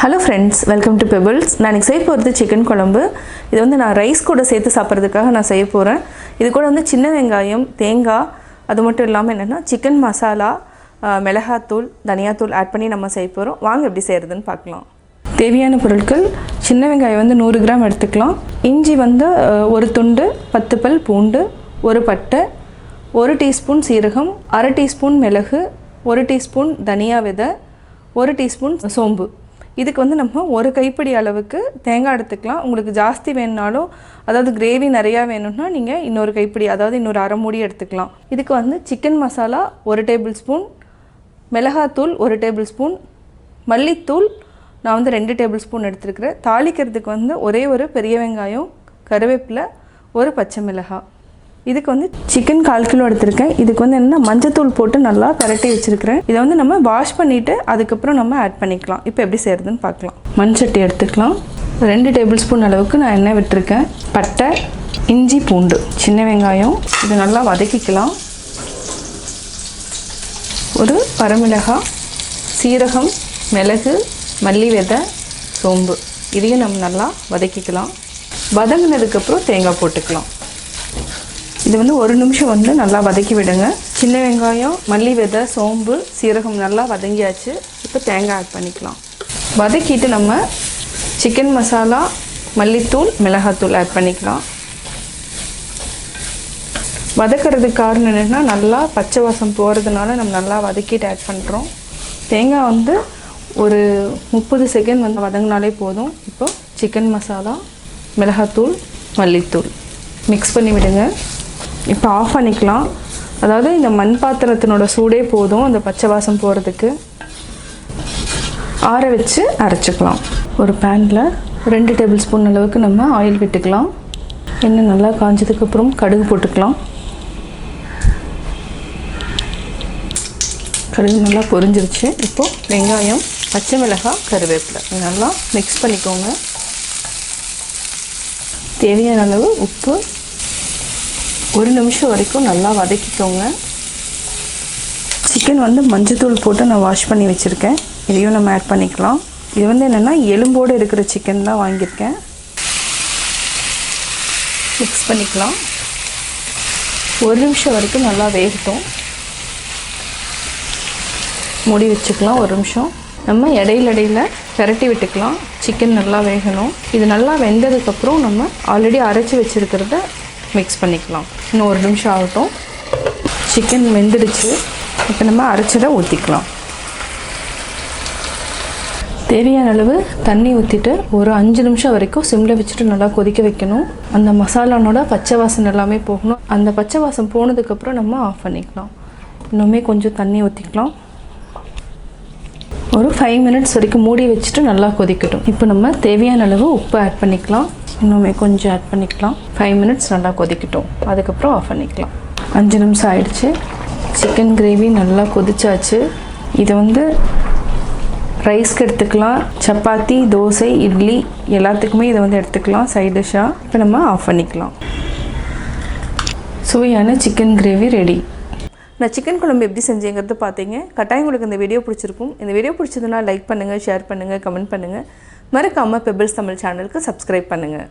Hello friends, welcome to Pebbles. நான் செய்ய போறது சிக்கன் குழம்பு. இது வந்து நான் ரைஸ் கூட சேர்த்து சாப்பிடுறதுக்காக நான் செய்ய போறேன். இது கூட வந்து சின்ன வெங்காயம், தேங்காய், அது மட்டும் இல்லாம என்னன்னா சிக்கன் மசாலா, மிளகாய்த்தூள், தனியாத்தூள் ஆட் பண்ணி நம்ம செய்ய போறோம். வாங்க எப்படி செய்யறதுன்னு பார்க்கலாம். தேவையான பொருட்கள் சின்ன வெங்காயம் வந்து 100 கிராம் எடுத்துக்கலாம். இஞ்சி வந்து ஒரு துண்டு, 10 பல் பூண்டு, ஒரு பட்டை, 1 டீஸ்பூன் சீரகம், 1/2 டீஸ்பூன் மிளகு, 1 டீஸ்பூன் தனியா விதை, 1 டீஸ்பூன் சோம்பு. இதுக்கு வந்து நம்ம ஒரு கைப்பிடி அளவுக்கு தேங்காய் எடுத்துக்கலாம். உங்களுக்கு ஜாஸ்தி வேணுனாலும் அதாவது கிரேவி நிறையா வேணும்னா நீங்கள் இன்னொரு கைப்பிடி அதாவது இன்னொரு அரை மூடி எடுத்துக்கலாம். இதுக்கு வந்து சிக்கன் மசாலா 1 டேபிள் ஸ்பூன், மிளகாத்தூள் 1 டேபிள் ஸ்பூன், மல்லித்தூள் நான் வந்து 2 டேபிள் ஸ்பூன் எடுத்துருக்கிறேன். தாளிக்கிறதுக்கு வந்து ஒரே ஒரு பெரிய வெங்காயம், கருவேப்பிலை, ஒரு பச்சை மிளகாய். இதுக்கு வந்து சிக்கன் 1/4 கிலோ எடுத்திருக்கேன். இதுக்கு வந்து என்ன மஞ்சத்தூள் போட்டு நல்லா பரட்டி வச்சுருக்கிறேன். இதை வந்து நம்ம வாஷ் பண்ணிவிட்டு அதுக்கப்புறம் நம்ம ஆட் பண்ணிக்கலாம். இப்போ எப்படி செய்கிறதுன்னு பார்க்கலாம். மண் சட்டி எடுத்துக்கலாம். 2 டேபிள் ஸ்பூன் அளவுக்கு நான் எண்ணெய் விட்டுருக்கேன். பட்டை, இஞ்சி, பூண்டு, சின்ன வெங்காயம் இது நல்லா வதக்கிக்கலாம். ஒரு வரமிளகாய், சீரகம், மிளகு, மல்லி விதை, சோம்பு இதையும் நம்ம நல்லா வதக்கிக்கலாம். வதங்கினதுக்கப்புறம் தேங்காய் போட்டுக்கலாம். இது வந்து 1 நிமிஷம் வந்து நல்லா வதக்கி விடுங்க. சின்ன வெங்காயம், மல்லி விதை, சோம்பு, சீரகம் நல்லா வதங்கியாச்சு. இப்போ தேங்காய் ஆட் பண்ணிக்கலாம். வதக்கிட்டு நம்ம சிக்கன் மசாலா, மல்லித்தூள், மிளகாத்தூள் ஆட் பண்ணிக்கலாம். வதக்கிறதுக்கு காரணம் என்னென்னா நல்லா பச்சை வாசம் போகிறதுனால நம்ம நல்லா வதக்கிட்டு ஆட் பண்ணுறோம். தேங்காய் வந்து ஒரு 30 செகண்ட் வந்து வதங்கினாலே போதும். இப்போ சிக்கன் மசாலா, மிளகாத்தூள், மல்லித்தூள் மிக்ஸ் பண்ணி விடுங்க. இப்போ ஆஃப் பண்ணிக்கலாம். அதாவது இந்த மண் பாத்திரத்தினோட சூடே போதும் அந்த பச்சை வாசம் போகிறதுக்கு. ஆற வச்சு அரைச்சிக்கலாம். ஒரு பேனில் 2 டேபிள் ஸ்பூன் அளவுக்கு நம்ம ஆயில் விட்டுக்கலாம். எண்ணெய் நல்லா காஞ்சதுக்கப்புறம் கடுகு போட்டுக்கலாம். கடுகு நல்லா பொரிஞ்சிருச்சு. இப்போது வெங்காயம், பச்சை மிளகாய், கருவேப்பிலை நல்லா மிக்ஸ் பண்ணிக்கோங்க. தேவையான அளவு உப்பு, 1 நிமிஷம் வரைக்கும் நல்லா வதக்கிக்கோங்க. சிக்கன் வந்து மஞ்சத்தூள் போட்டு நான் வாஷ் பண்ணி வச்சுருக்கேன். இதையும் நம்ம ஆட் பண்ணிக்கலாம். இது வந்து என்னென்னா எலும்போடு இருக்கிற சிக்கன் தான் வாங்கியிருக்கேன். மிக்ஸ் பண்ணிக்கலாம். 1 நிமிஷம் வரைக்கும் நல்லா வேகட்டும். மூடி வச்சுக்கலாம். 1 நிமிஷம் நம்ம இடையில பெரட்டி விட்டுக்கலாம். சிக்கன் நல்லா வேகணும். இது நல்லா வெந்ததுக்கப்புறம் நம்ம ஆல்ரெடி அரைச்சி வச்சுருக்கிறத மிக்ஸ் பண்ணிக்கலாம். இன்னும் 1 நிமிஷம் ஆகட்டும். சிக்கன் வெந்துடுச்சு. இப்போ நம்ம அரைச்சதை ஊற்றிக்கலாம். தேவையான அளவு தண்ணி ஊற்றிட்டு ஒரு 5 நிமிஷம் வரைக்கும் சிம்மில் வச்சுட்டு நல்லா கொதிக்க வைக்கணும். அந்த மசாலானோட பச்சை வாசம் எல்லாமே போகணும். அந்த பச்சை வாசம் போனதுக்கப்புறம் நம்ம ஆஃப் பண்ணிக்கலாம். இன்னுமே கொஞ்சம் தண்ணி ஊற்றிக்கலாம். ஒரு 5 மினிட்ஸ் வரைக்கும் மூடி வச்சுட்டு நல்லா கொதிக்கட்டும். இப்போ நம்ம தேவையான அளவு உப்பு ஆட் பண்ணிக்கலாம். இன்னுமே கொஞ்சம் ஆட் பண்ணிக்கலாம். 5 மினிட்ஸ் நல்லா கொதிக்கட்டும். அதுக்கப்புறம் ஆஃப் பண்ணிக்கலாம். 5 நிமிஷம் ஆயிடுச்சு. சிக்கன் கிரேவி நல்லா கொதிச்சாச்சு. இதை வந்து ரைஸ்க்கு எடுத்துக்கலாம். சப்பாத்தி, தோசை, இட்லி எல்லாத்துக்குமே இதை வந்து எடுத்துக்கலாம் சைட் டிஷ்ஷாக. இப்போ நம்ம ஆஃப் பண்ணிக்கலாம். சுவையான சிக்கன் கிரேவி ரெடி. நான் சிக்கன் குழம்பு எப்படி செஞ்சேங்கிறது பார்த்தீங்க. கட்டாயம் உங்களுக்கு இந்த வீடியோ பிடிச்சிருக்கும். இந்த வீடியோ பிடிச்சதுன்னா லைக் பண்ணுங்கள், ஷேர் பண்ணுங்கள், கமெண்ட் பண்ணுங்கள். மறக்காமல் பெபிள்ஸ் தமிழ் சேனலுக்கு சப்ஸ்கிரைப் பண்ணுங்கள்.